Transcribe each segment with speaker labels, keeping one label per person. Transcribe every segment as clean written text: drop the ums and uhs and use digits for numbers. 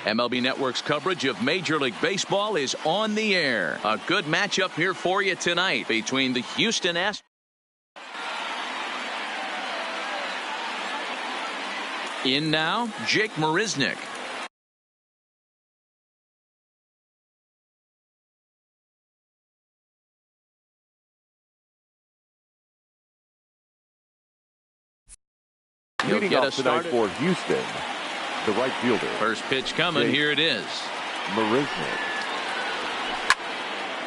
Speaker 1: MLB Network's coverage of Major League Baseball is on the air. A good matchup here for you tonight between the Houston Astros. In now, Jake Marisnick.
Speaker 2: Leading off tonight for Houston, the right fielder.
Speaker 1: First pitch coming. Here it is.
Speaker 2: Marisnick.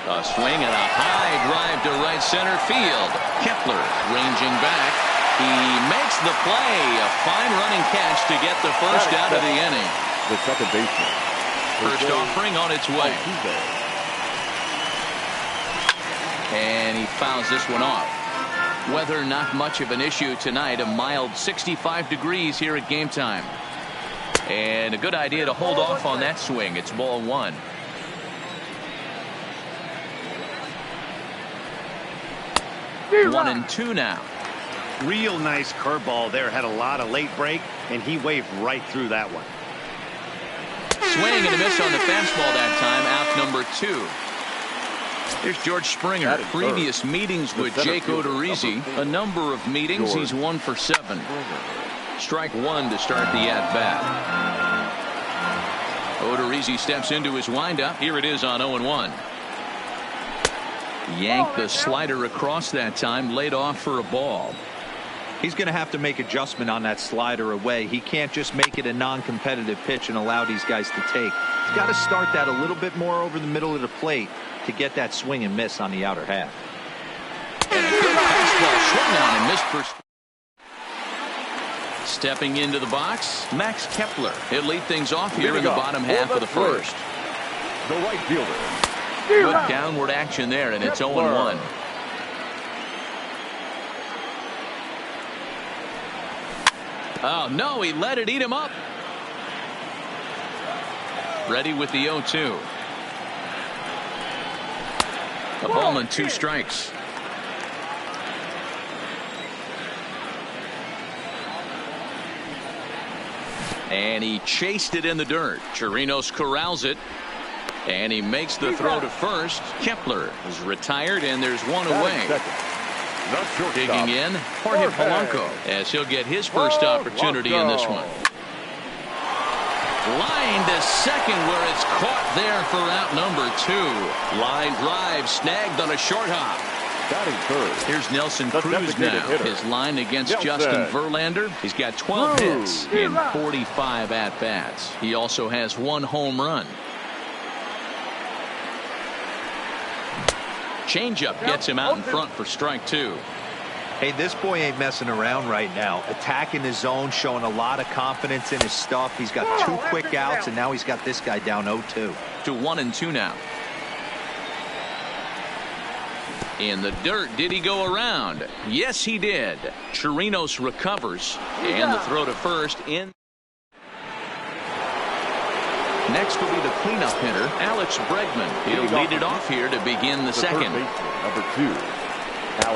Speaker 1: A swing and a high drive to right center field. Kepler ranging back. He makes the play. A fine running catch to get the first out of the inning.
Speaker 2: The second baseman.
Speaker 1: First offering on its way. And he fouls this one off. Weather not much of an issue tonight. A mild 65 degrees here at game time. And a good idea to hold off on that swing. It's ball one. One and two now.
Speaker 3: Real nice curveball there. Had a lot of late break, and he waved right through that one.
Speaker 1: Swing and a miss on the fastball that time. Out number two. Here's George Springer. Previous meetings with Jake Odorizzi. A number of meetings. He's 1 for 7. Strike one to start the at-bat. Odorizzi steps into his windup. Here it is on 0-1. Yanked the slider across that time. Laid off for a ball.
Speaker 4: He's going to have to make adjustment on that slider away. He can't just make it a non-competitive pitch and allow these guys to take. He's got to start that a little bit more over the middle of the plate to get that swing and miss on the outer half.
Speaker 1: And a good fastball swung on and missed for. Stepping into the box, Max Kepler. He'll lead things off here in the bottom half of the first.
Speaker 2: The right fielder.
Speaker 1: Good downward action there, and it's 0-1. Oh, no, he let it eat him up. Ready with the 0-2. A ball and 2 strikes. And he chased it in the dirt. Chirinos corrals it. And he makes the throw to first. Kepler is retired, and there's one away. Digging in, Jorge Polanco, as he'll get his first opportunity in this one. Line to second, where it's caught there for out number 2. Line drive snagged on a short hop. Here's Nelson Cruz now. His line against Justin Verlander. He's got 12 hits in 45 at-bats. He also has 1 home run. Changeup gets him out in front for strike 2.
Speaker 4: Hey, this boy ain't messing around right now. Attacking his zone, showing a lot of confidence in his stuff. He's got 2 quick outs, and now he's got this guy down 0-2.
Speaker 1: To 1-2 now. In the dirt, did he go around? Yes, he did. Chirinos recovers, and the throw to first in. Next will be the cleanup hitter, Alex Bregman. He'll lead it off here to begin the second.
Speaker 2: Number 2.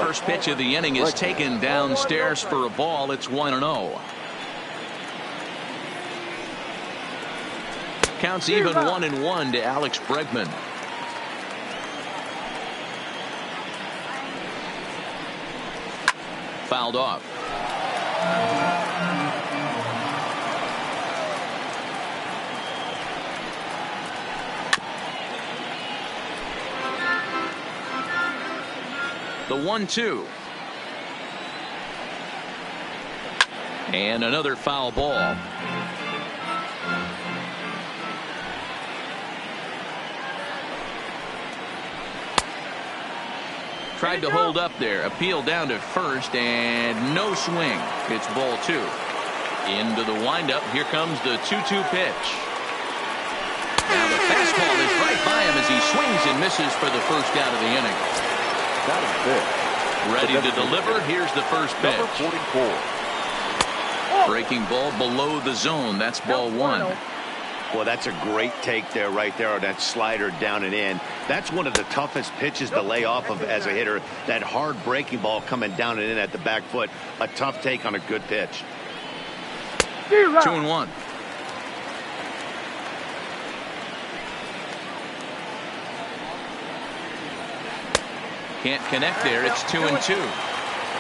Speaker 1: First pitch of the inning is taken downstairs for a ball. It's 1-0. Counts even 1-1 to Alex Bregman. Fouled off. The 1-2. And another foul ball. Tried to hold up there. Appeal down to first, and no swing. It's ball 2. Into the windup. Here comes the 2-2 pitch. Now the fastball is right by him as he swings and misses for the first out of the inning. Ready to deliver. Here's the first pitch.
Speaker 2: Number 44.
Speaker 1: Breaking ball below the zone. That's ball 1.
Speaker 3: Well, that's a great take there, right there, on that slider down and in. That's one of the toughest pitches to lay off of as a hitter. That hard breaking ball coming down and in at the back foot. A tough take on a good pitch.
Speaker 1: 2-1. Can't connect there. It's 2-2.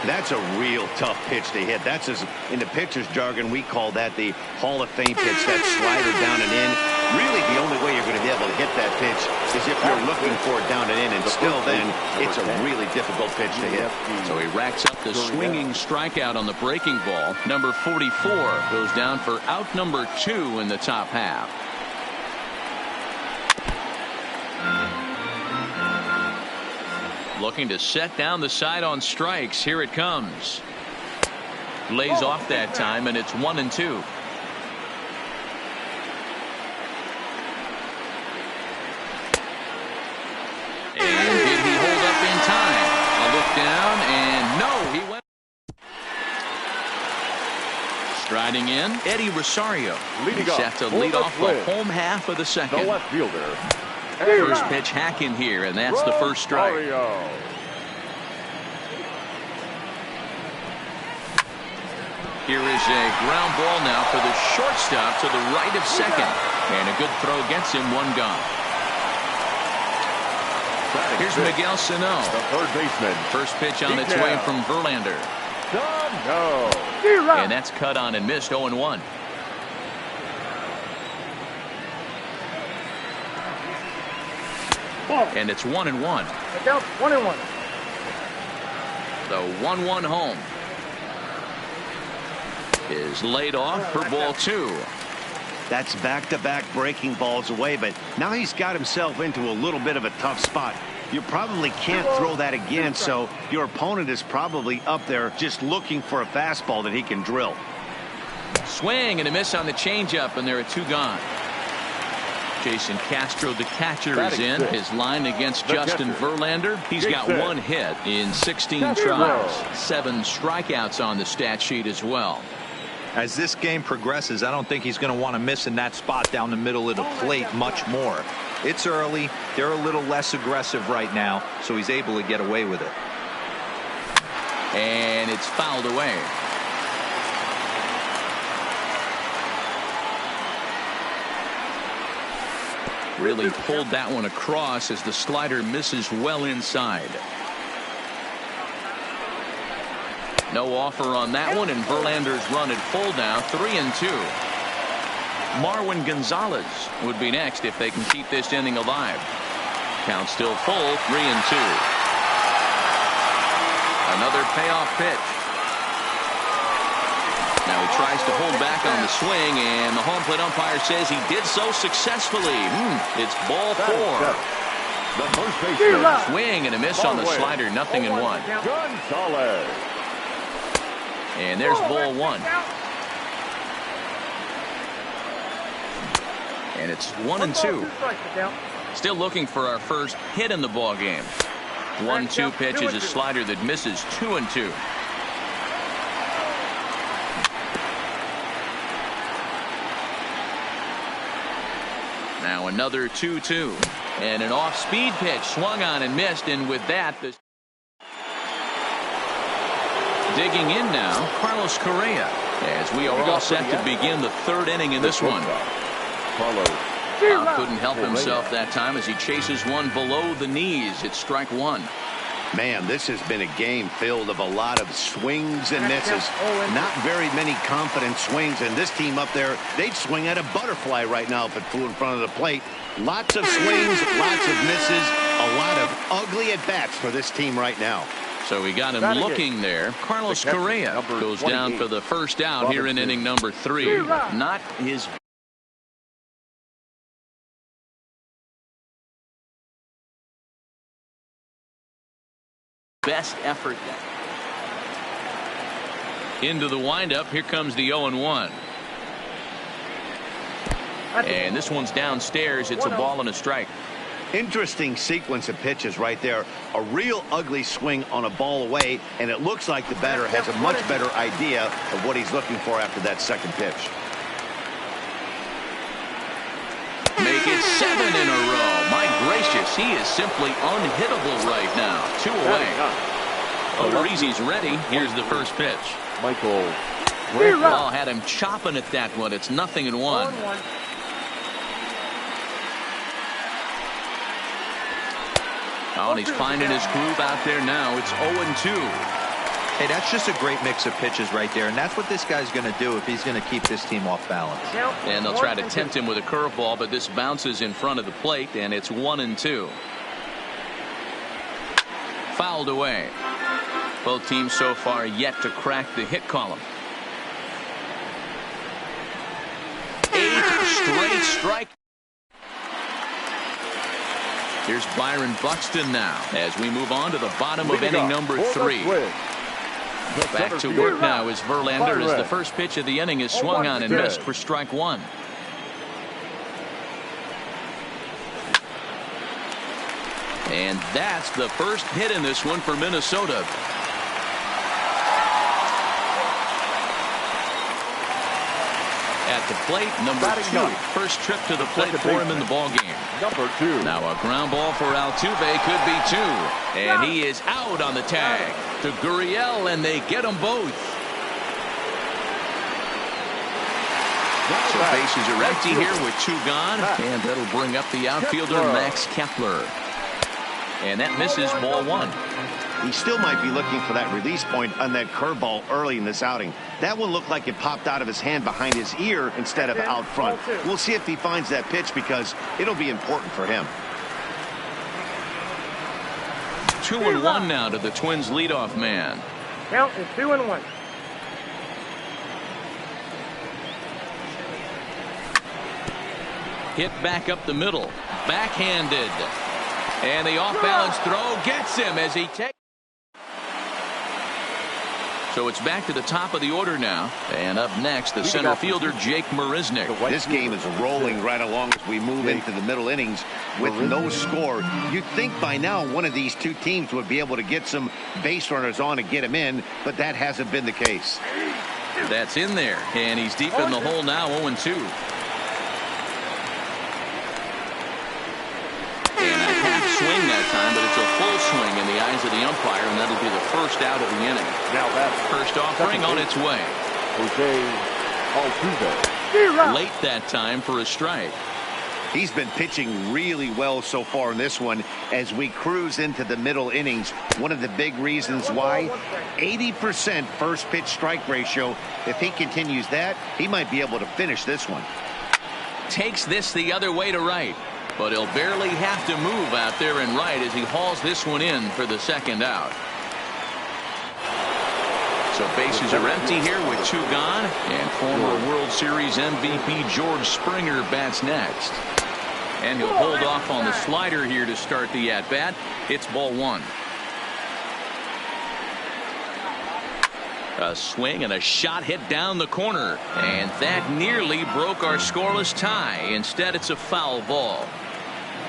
Speaker 3: That's a real tough pitch to hit. That's, in the pitcher's jargon, we call that the Hall of Fame pitch, that slider down and in. Really, the only way you're going to be able to hit that pitch is if you're looking for it down and in, and still then, it's a really difficult pitch to hit.
Speaker 1: So he racks up the swinging strikeout on the breaking ball. Number 44 goes down for out number 2 in the top half. Looking to set down the side on strikes. Here it comes. Lays off that time, and it's 1-2. And did he hold up in time? A look down, and no, he went. Striding in, Eddie Rosario. He's set to lead off the home half of the second.
Speaker 2: The left fielder.
Speaker 1: First pitch hack in here, and that's the first strike. Here is a ground ball now for the shortstop to the right of second. And a good throw gets him, one gone. Here's Miguel Sano.
Speaker 2: The third baseman.
Speaker 1: First pitch on its way from Verlander.
Speaker 2: No.
Speaker 1: And that's cut on and missed, 0-1. And it's 1-1.
Speaker 5: 1-1.
Speaker 1: The 1-1 home is laid off for ball 2.
Speaker 3: That's back-to-back breaking balls away, but now he's got himself into a little bit of a tough spot. You probably can't throw that again, so your opponent is probably up there just looking for a fastball that he can drill.
Speaker 1: Swing and a miss on the changeup, and there are 2 gone. Jason Castro, the catcher, is in. His line against Justin Verlander. He's got 1 hit in 16 tries. 7 strikeouts on the stat sheet as well.
Speaker 4: As this game progresses, I don't think he's going to want to miss in that spot down the middle of the plate much more. It's early. They're a little less aggressive right now, so he's able to get away with it.
Speaker 1: And it's fouled away. Really pulled that one across as the slider misses well inside. No offer on that one, and Verlander's run at full now, 3-2. Marwin Gonzalez would be next if they can keep this inning alive. Count still full, 3-2. Another payoff pitch. Now he tries to hold back on the swing, and the home plate umpire says he did so successfully. It's ball 4.
Speaker 2: The first baseman.
Speaker 1: Swing and a miss on the slider, 0-1.
Speaker 2: Gonzalez.
Speaker 1: And there's ball 1. And it's 1-2. Still looking for our first hit in the ball game. 1-2 pitch is a slider that misses, 2-2. Now another 2-2. And an off-speed pitch swung on and missed, and with that, the digging in now, Carlos Correa, as we are all set to begin the 3rd inning in this one. Couldn't help himself that time as he chases one below the knees. It's strike 1.
Speaker 3: Man, this has been a game filled of a lot of swings and misses. Not very many confident swings, and this team up there, they'd swing at a butterfly right now if it flew in front of the plate. Lots of swings, lots of misses, a lot of ugly at-bats for this team right now.
Speaker 1: So we got him looking there. Carlos Correa goes down for the first out here in inning number 3. Not his best effort. Into the windup. Here comes the 0-1. And this one's downstairs. It's a ball and a strike.
Speaker 3: Interesting sequence of pitches right there. A real ugly swing on a ball away, and it looks like the batter has a much better idea of what he's looking for after that second pitch.
Speaker 1: Make it 7 in a row. My gracious, he is simply unhittable right now. 2 away. Odorizzi's ready. Here's the first pitch.
Speaker 2: Michael.
Speaker 1: Ball had him chopping at that one. It's 0-1. Oh, and he's finding his groove out there now. It's 0-2.
Speaker 4: Hey, that's just a great mix of pitches right there, and that's what this guy's going to do if he's going to keep this team off balance.
Speaker 1: And they'll try to tempt him with a curveball, but this bounces in front of the plate, and it's 1-2. Fouled away. Both teams so far yet to crack the hit column. 8 straight strike. Here's Byron Buxton now as we move on to the bottom of inning number 3. Back to work now is Verlander as the first pitch of the inning is swung on and missed for strike 1. And that's the first hit in this one for Minnesota. At the plate, number 2. First trip to the plate for him in the ball game.
Speaker 2: Number 2.
Speaker 1: Now a ground ball for Altuve could be 2. And he is out on the tag to Gurriel, and they get them both. So bases are empty here with 2 gone. And that'll bring up the outfielder Max Kepler. And that misses ball 1.
Speaker 3: He still might be looking for that release point on that curveball early in this outing. That one looked like it popped out of his hand behind his ear instead of out front. We'll see if he finds that pitch because it'll be important for him.
Speaker 1: 2-1 now to the Twins leadoff man.
Speaker 5: Count is 2-1.
Speaker 1: Hit back up the middle. Backhanded. And the off-balance throw gets him as he takes. So it's back to the top of the order now. And up next, the center fielder, Jake Marisnick.
Speaker 3: This game is rolling right along as we move into the middle innings with no score. You'd think by now one of these two teams would be able to get some base runners on and get him in, but that hasn't been the case.
Speaker 1: That's in there. And he's deep in the hole now, 0-2. Swing that time, but it's a full swing in the eyes of the umpire, and that'll be the first out of the inning.
Speaker 2: Now that's
Speaker 1: first offering on its way.
Speaker 2: Altuve.
Speaker 1: Late that time for a strike.
Speaker 3: He's been pitching really well so far in this one as we cruise into the middle innings. One of the big reasons why, 80% first pitch strike ratio. If he continues that, he might be able to finish this one.
Speaker 1: Takes this the other way to right. But he'll barely have to move out there in right as he hauls this one in for the second out. So bases are empty here with 2 gone. And former World Series MVP George Springer bats next. And he'll hold off on the slider here to start the at-bat. It's ball 1. A swing and a shot hit down the corner. And that nearly broke our scoreless tie. Instead, it's a foul ball.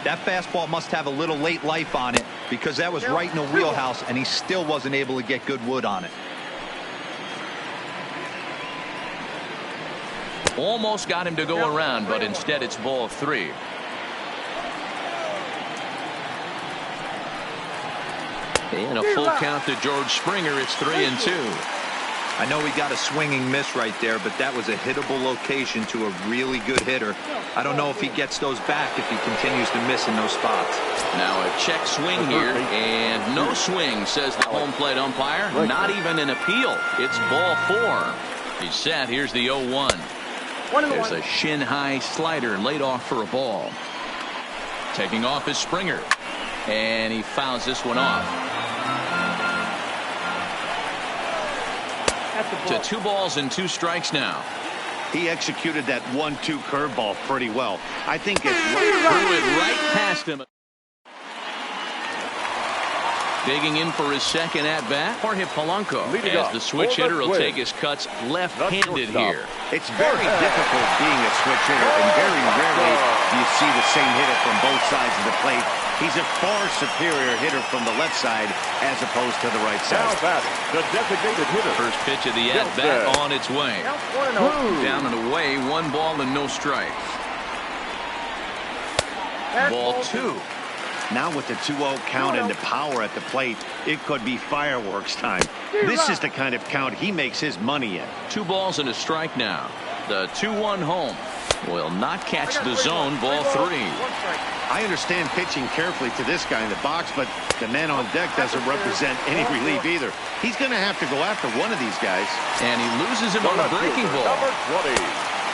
Speaker 4: That fastball must have a little late life on it because that was right in the wheelhouse, and he still wasn't able to get good wood on it.
Speaker 1: Almost got him to go around, but instead it's ball 3. And a full count to George Springer. It's 3-2.
Speaker 4: I know he got a swinging miss right there, but that was a hittable location to a really good hitter. I don't know if he gets those back if he continues to miss in those spots.
Speaker 1: Now a check swing here, and no swing, says the home plate umpire. Not even an appeal. It's ball 4. He's set. Here's the 0-1. There's a shin-high slider laid off for a ball. Taking off is Springer, and he fouls this one off. To 2 balls and 2 strikes now.
Speaker 3: He executed that 1-2 curveball pretty well. I think it's
Speaker 1: right past him. Digging in for his second at-bat, Jorge Polanco, as the switch hitter will take his cuts left-handed here.
Speaker 3: It's very difficult being a switch hitter, and very rarely do you see the same hitter from both sides of the plate. He's a far superior hitter from the left side as opposed to the right side.
Speaker 2: Now batting, the designated hitter.
Speaker 1: First pitch of the at-bat on its way. Down and away, 1 ball and no strikes. Ball 2.
Speaker 3: Now with the 2-0 count and the power at the plate, it could be fireworks time. This is the kind of count he makes his money in.
Speaker 1: 2 balls and a strike now. The 2-1 home. Will not catch the zone. Ball 3.
Speaker 3: I understand pitching carefully to this guy in the box, but the man on deck doesn't represent any relief either. He's going to have to go after one of these guys.
Speaker 1: And he loses him on a breaking ball.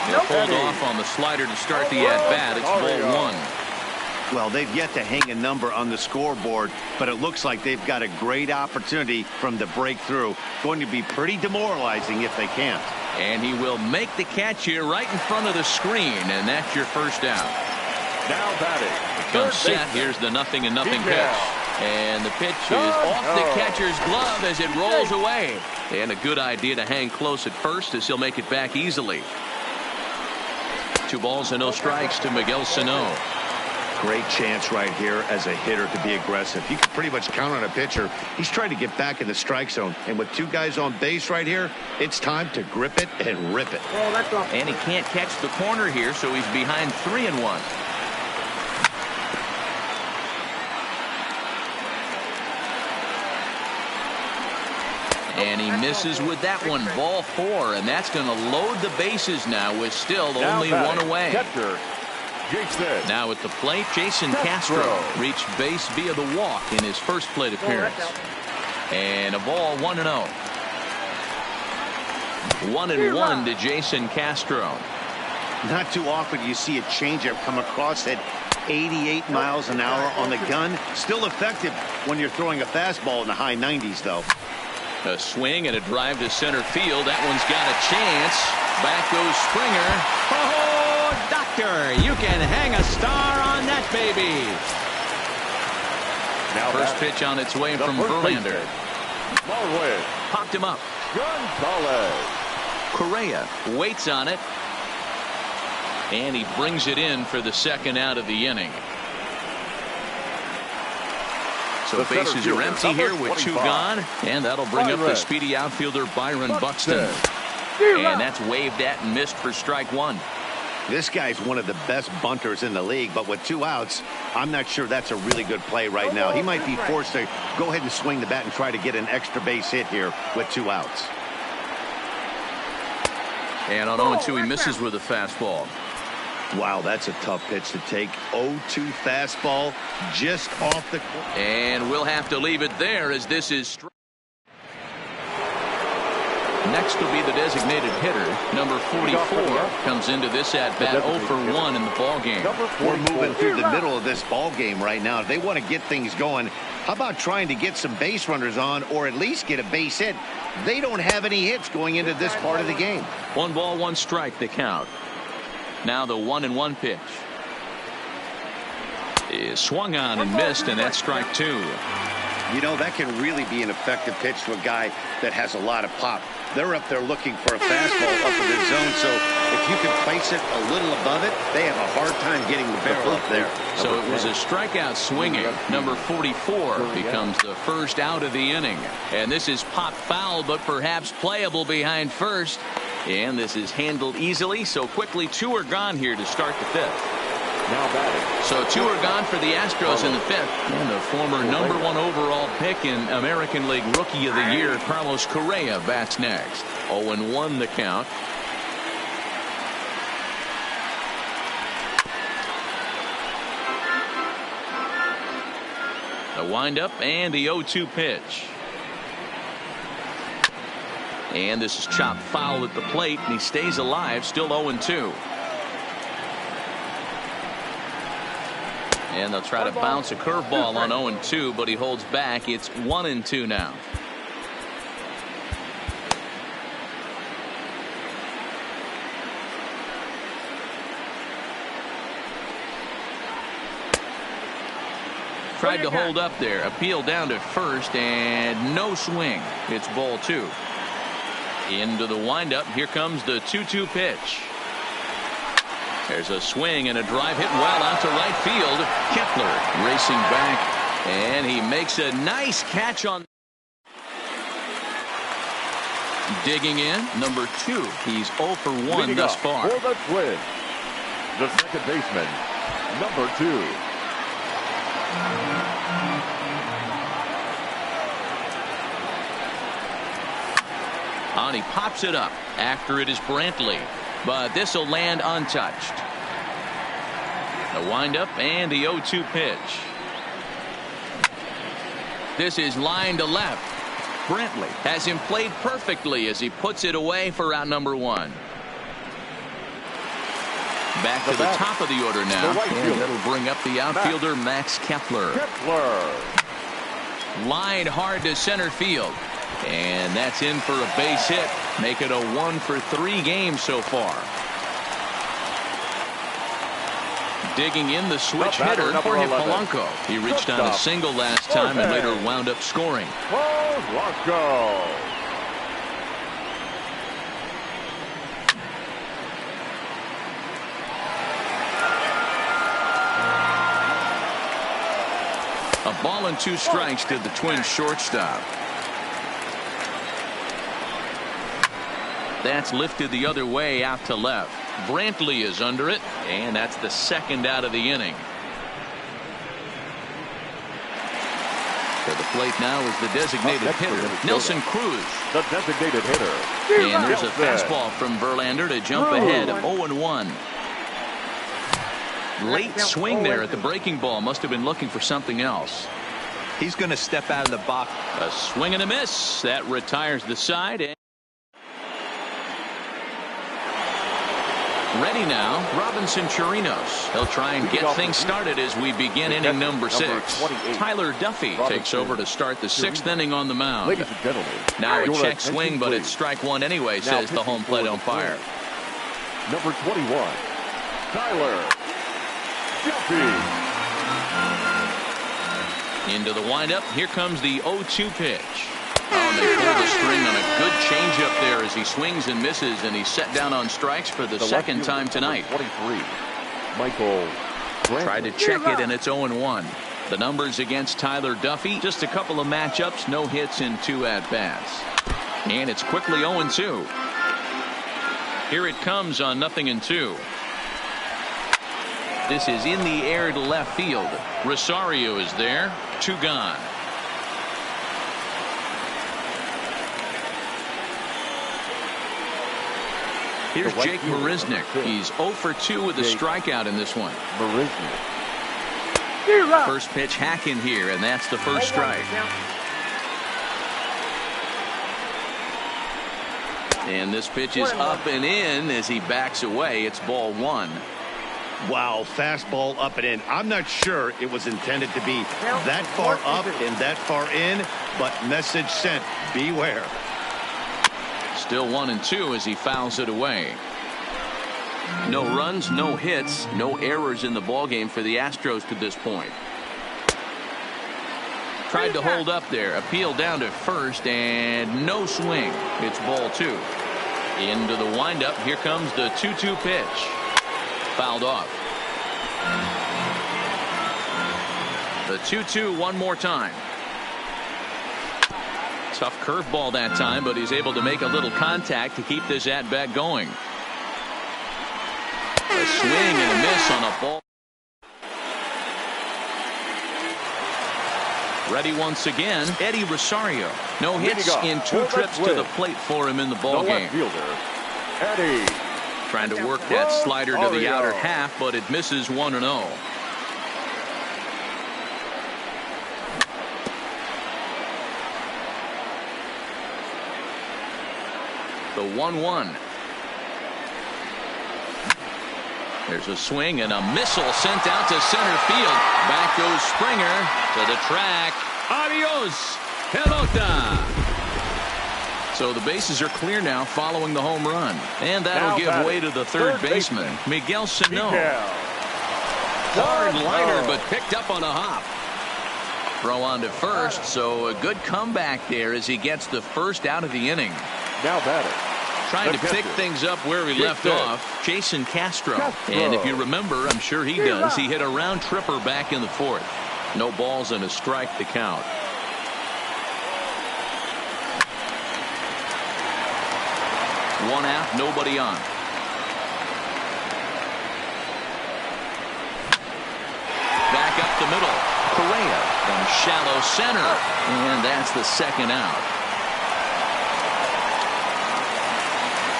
Speaker 1: He'll hold off on the slider to start the at-bat. It's ball 1.
Speaker 3: Well, they've yet to hang a number on the scoreboard, but it looks like they've got a great opportunity from the breakthrough. Going to be pretty demoralizing if they can't.
Speaker 1: And he will make the catch here right in front of the screen, and that's your first down.
Speaker 2: Now batting.
Speaker 1: Comes set. Here's the 0-0 pitch. And the pitch is off the catcher's glove as it rolls away. And a good idea to hang close at first as he'll make it back easily. 2 balls and no strikes to Miguel Sano.
Speaker 3: Great chance right here as a hitter to be aggressive. You can pretty much count on a pitcher. He's trying to get back in the strike zone. And with 2 guys on base right here, it's time to grip it and rip it.
Speaker 1: And he can't catch the corner here, so he's behind 3-1. And he misses with that one. Ball 4, and that's going to load the bases now with still only 1 away.
Speaker 2: Catcher, Jason.
Speaker 1: Now at the plate, Jason Castro reached base via the walk in his first plate appearance. And a ball 1-0. 1-1 to Jason Castro.
Speaker 3: Not too often you see a changeup come across at 88 miles an hour on the gun. Still effective when you're throwing a fastball in the high 90s, though.
Speaker 1: A swing and a drive to center field. That one's got a chance. Back goes Springer.
Speaker 5: Oh, doctor, you can hang a star on that baby.
Speaker 2: Now
Speaker 1: first pitch on its way from Verlander. Popped him up.
Speaker 2: Gonzalez.
Speaker 1: Correa waits on it. And he brings it in for the second out of the inning. So bases are empty here with 2 gone. And that'll bring up the speedy outfielder Byron Buxton. And that's waved at and missed for strike 1.
Speaker 3: This guy's one of the best bunters in the league, but with 2 outs, I'm not sure that's a really good play right now. He might be forced to go ahead and swing the bat and try to get an extra base hit here with 2 outs.
Speaker 1: And on 0-2, he misses with a fastball.
Speaker 3: Wow, that's a tough pitch to take. 0-2 fastball just off the corner.
Speaker 1: And we'll have to leave it there as this is. Next will be the designated hitter. Number 44 comes into this at bat 0 for 1 in the ball game.
Speaker 3: We're moving through the middle of this ball game right now. If they want to get things going, how about trying to get some base runners on or at least get a base hit? They don't have any hits going into this part of the game.
Speaker 1: 1 ball, 1 strike, the count. Now the 1-1 pitch is swung on and missed, and that's strike 2.
Speaker 3: You know, that can really be an effective pitch to a guy that has a lot of pop. They're up there looking for a fastball up in the zone, so if you can place it a little above it, they have a hard time getting the barrel up there.
Speaker 1: So it was a strikeout swinging. Number 44 becomes the first out of the inning. And this is popped foul, but perhaps playable behind first. And this is handled easily, so quickly 2 are gone here to start the 5th.
Speaker 2: Now batting.
Speaker 1: So 2 are gone for the Astros in the 5th. And the former number 1 overall pick in American League Rookie of the Year, Carlos Correa, bats next. 0-1 the count. The windup and the 0-2 pitch. And this is chopped foul at the plate, and he stays alive, still 0-2. And they'll try to bounce a curveball on 0-2, but he holds back. It's 1-2 now. Tried to hold up there. Appeal down to first, and no swing. It's ball 2. Into the windup. Here comes the 2-2 pitch. There's a swing and a drive hit well out to right field. Kepler racing back, and he makes a nice catch on. Digging in, number 2. He's 0 for 1 thus far.
Speaker 2: For the Twins, the second baseman, number 2.
Speaker 1: And he pops it up. After it is Brantley. but this will land untouched. The windup and the 0-2 pitch. This is line to left. Brantley has him played perfectly as he puts it away for out number 1. Back to the top of the order now, and that'll bring up the outfielder Max Kepler. Line hard to center field, and that's in for a base hit. Make it a 1-for-3 game so far. Digging in the switch hitter, Jorge Polanco. He reached on a single last time and later wound up scoring.
Speaker 2: Polanco.
Speaker 1: A ball and 2 strikes to the Twins shortstop. That's lifted the other way out to left. Brantley is under it, and that's the second out of the inning. To the plate now is the designated hitter, Nelson Cruz.
Speaker 2: The designated hitter.
Speaker 1: And there's a fastball from Verlander to jump ahead of 0-1. Late swing there at the breaking ball. Must have been looking for something else.
Speaker 4: He's going to step out of the box.
Speaker 1: A swing and a miss. That retires the side. Ready now, Robinson Chirinos. He'll try and get things started as we begin inning number 6. Tyler Duffy takes over to start the 6th inning on the mound.
Speaker 2: Ladies and gentlemen,
Speaker 1: now a check swing, but it's strike 1 anyway, says the home plate umpire.
Speaker 2: Number 21, Tyler Duffy.
Speaker 1: Into the windup. Here comes the 0-2 pitch. Oh, they pull the string on a good changeup there as he swings and misses, and he's set down on strikes for the second time tonight.
Speaker 2: 23, Michael.
Speaker 1: Tried to check it, and it's 0-1. The numbers against Tyler Duffy, just a couple of matchups, no hits in 2 at-bats. And it's quickly 0-2. Here it comes on 0-2. This is in the air to left field. Rosario is there. 2 gone. Here's Jake Marisnick. He's 0 for 2 with a strikeout in this one. First pitch hack in here, and that's the first strike. And this pitch is up and in as he backs away. It's ball 1.
Speaker 3: Wow, fastball up and in. I'm not sure it was intended to be that far up and that far in, but message sent. Beware.
Speaker 1: Still 1-2 as he fouls it away. No runs, no hits, no errors in the ballgame for the Astros to this point. Tried to hold up there. Appeal down to first, and no swing. It's ball 2. Into the windup. Here comes the 2-2 pitch. Fouled off. The 2-2 one more time. Tough curveball that time, but he's able to make a little contact to keep this at-bat going. A swing and a miss on a ball. Ready once again, Eddie Rosario. No hits in 2 trips to the plate for him in the ball game.
Speaker 2: Eddie.
Speaker 1: Trying to work that slider to the outer half, but it misses 1-0. The 1-1. There's a swing and a missile sent out to center field. Back goes Springer to the track. Adios, pelota. So the bases are clear now following the home run. And that'll give way to the third baseman, Miguel Sano. Hard liner, but picked up on a hop. Throw on to first, so a good comeback there as he gets the first out of the inning.
Speaker 2: Now batter.
Speaker 1: Trying to pick things up where we left off, Jason Castro. And if you remember, I'm sure he does, he hit a round tripper back in the 4th. No balls and a strike to count. One out, nobody on. Back up the middle. Correa from shallow center. And that's the second out.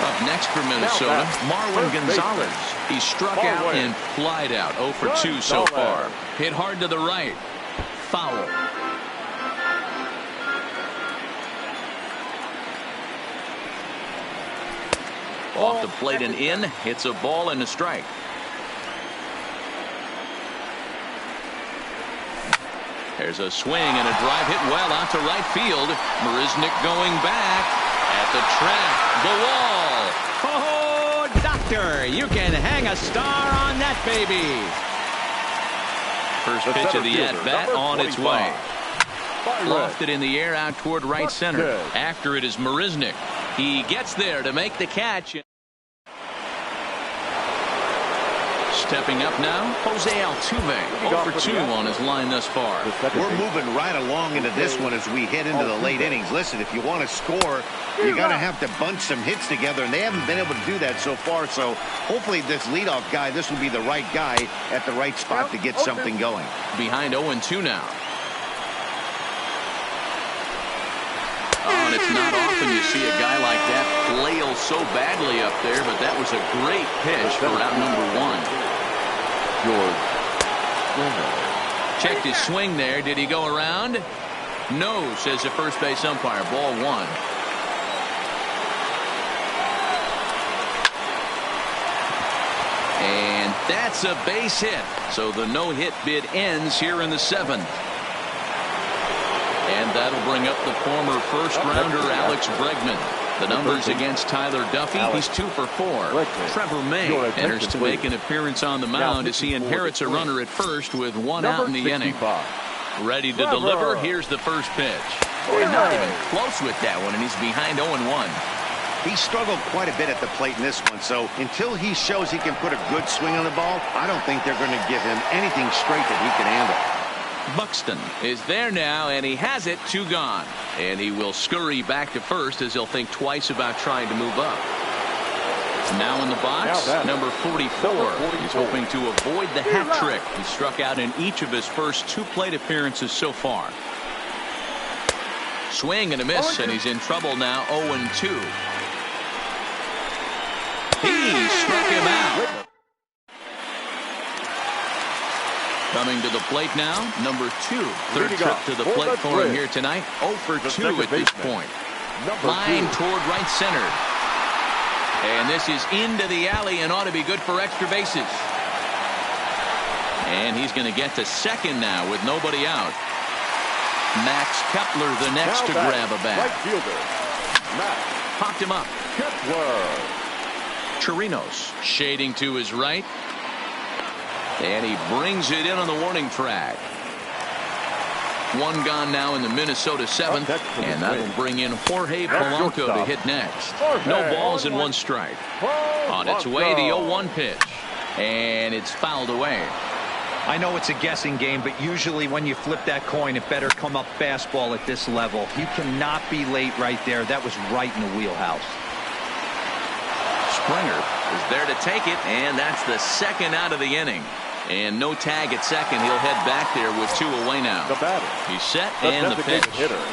Speaker 1: A Next for Minnesota, Marwin Gonzalez. He struck out and flied out. 0 for 2 so far. Hit hard to the right. Foul. Off the plate and in. It's a ball and a strike. There's a swing and a drive hit well out to right field. Marisnick going back at the track. The wall.
Speaker 5: Oh, doctor, you can hang a star on that baby.
Speaker 1: First pitch of the at-bat on its way. Lofted in the air out toward right center. After it is Marisnick. He gets there to make the catch. Stepping up now, Jose Altuve. 0 for 2 on his line thus far.
Speaker 3: We're moving right along into this one as we head into the late innings. Listen, if you want to score, you're going to have to bunch some hits together, and they haven't been able to do that so far. So hopefully this leadoff guy, this will be the right guy at the right spot to get something going.
Speaker 1: Behind 0-2 now. Oh, and it's not often you see a guy like that flail so badly up there, but that was a great pitch for out number 1. Checked his swing there. Did he go around? No, says the first base umpire. Ball 1. And that's a base hit. So the no-hit bid ends here in the 7th. And that'll bring up the former first-rounder Alex Bregman. The numbers against Tyler Duffy. He's 2 for 4. Trevor May enters to make an appearance on the mound as he inherits a runner at first with 1 out in the inning. Ready to deliver. Here's the first pitch. Boy, not even close with that one, and he's behind 0-1.
Speaker 3: He struggled quite a bit at the plate in this one, so until he shows he can put a good swing on the ball, I don't think they're going to give him anything straight that he can handle.
Speaker 1: Buxton is there now, and he has it. 2 gone. And he will scurry back to first as he'll think twice about trying to move up. Now in the box, number 44. He's hoping to avoid the hat trick. He struck out in each of his first 2 plate appearances so far. Swing and a miss, and he's in trouble now. 0-2. He struck him out. Coming to the plate now, number 2. Third trip to the plate for him here tonight. 0 for 2 at this point. Line toward right center. And this is into the alley and ought to be good for extra bases. And he's going to get to second now with nobody out. Max Kepler the next to grab a bat.
Speaker 2: Right fielder. Max.
Speaker 1: Popped him up.
Speaker 2: Kepler.
Speaker 1: Chirinos shading to his right. And he brings it in on the warning track. 1 gone now in the Minnesota 7th. And that'll bring in Jorge Polanco to hit next. No balls and 1 strike. On its way, the 0-1 pitch. And it's fouled away.
Speaker 4: I know it's a guessing game, but usually when you flip that coin, it better come up fastball at this level. You cannot be late right there. That was right in the wheelhouse.
Speaker 1: Springer is there to take it, and that's the 2nd out of the inning. And no tag at second. He'll head back there with 2 away now. He's set, and the pitch.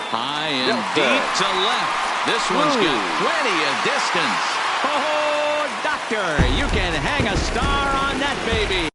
Speaker 1: High and deep to left. This one's good. Plenty of distance.
Speaker 5: Oh, doctor, you can hang a star on that baby.